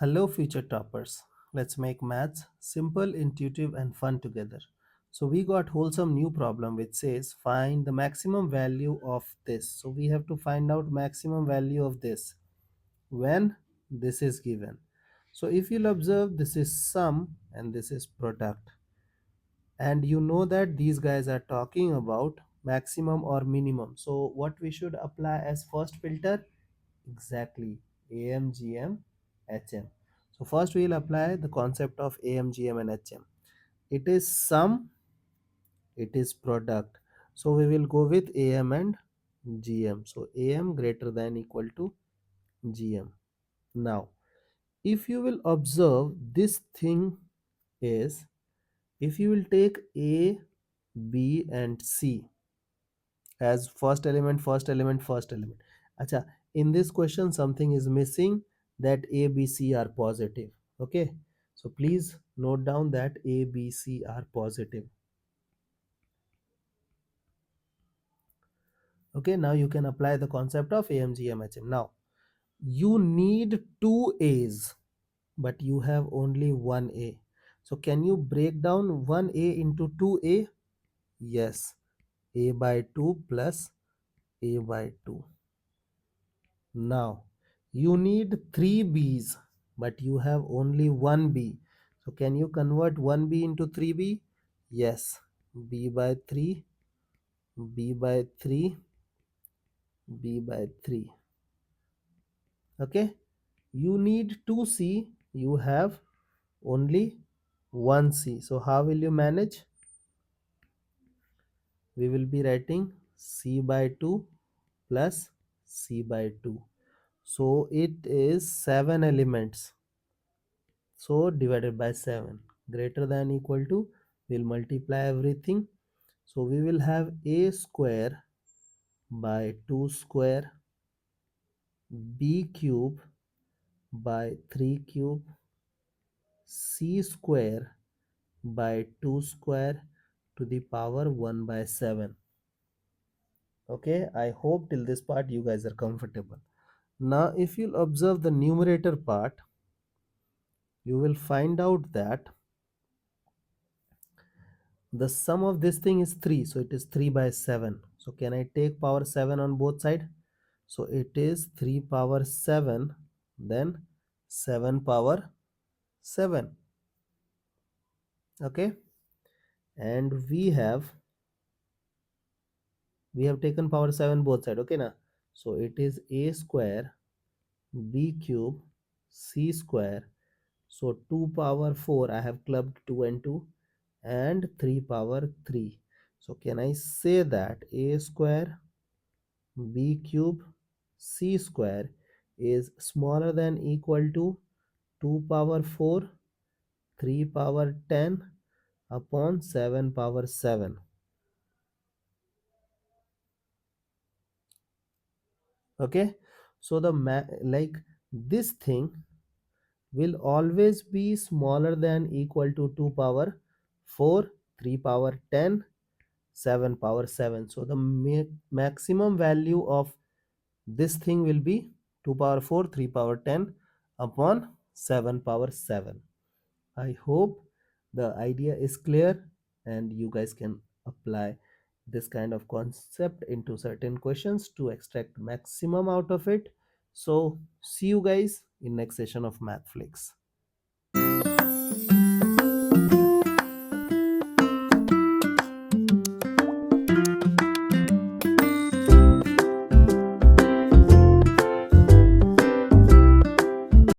Hello, future toppers. Let's make maths simple, intuitive, and fun together. So, we got wholesome new problem which says find the maximum value of this. So, we have to find out maximum value of this when this is given. So, if you'll observe, this is sum and this is product. And you know that these guys are talking about maximum or minimum. So, what we should apply as first filter? Exactly, AM, GM, HM. So first we will apply the concept of AM, GM and HM. It is sum, it is product. So we will go with AM and GM. So AM greater than equal to GM. Now, if you will observe this thing is, if you will take A, B and C as first element, first element, first element. Acha, in this question something is missing, that A, B, C are positive. Okay, so please note down that A, B, C are positive. Okay, now you can apply the concept of AMGMHM. Now you need two A's, but you have only one A. So can you break down one A into two A? Yes, A by 2 plus A by 2. Now, you need 3 B's, but you have only 1 B. So, can you convert 1 B into 3 B? Yes. B by 3, B by 3, B by 3. Okay. You need 2 C, you have only 1 C. So, how will you manage? We will be writing C by 2 plus C by 2. So, it is 7 elements. So divided by 7 greater than equal to, we'll multiply everything. So we will have a square by 2 square, b cube by 3 cube, c square by 2 square to the power 1 by 7. Okay, I hope till this part you guys are comfortable. Now if you'll observe the numerator part, you will find out that the sum of this thing is 3, so it is 3 by 7. So can I take power 7 on both sides? So it is 3 power 7, then 7 power 7. Okay, and we have taken power 7 both sides. Okay now, so it is a square, b cube, c square. So 2 power 4, I have clubbed 2 and 2, and 3 power 3. So can I say that a square, b cube, c square is smaller than equal to 2 power 4, 3 power 10 upon 7 power 7. Okay, so like this thing will always be smaller than equal to 2 power 4, 3 power 10, 7 power 7. So the maximum value of this thing will be 2 power 4, 3 power 10 upon 7 power 7. I hope the idea is clear and you guys can apply this kind of concept into certain questions to extract maximum out of it. So see you guys in next session of Mathflix.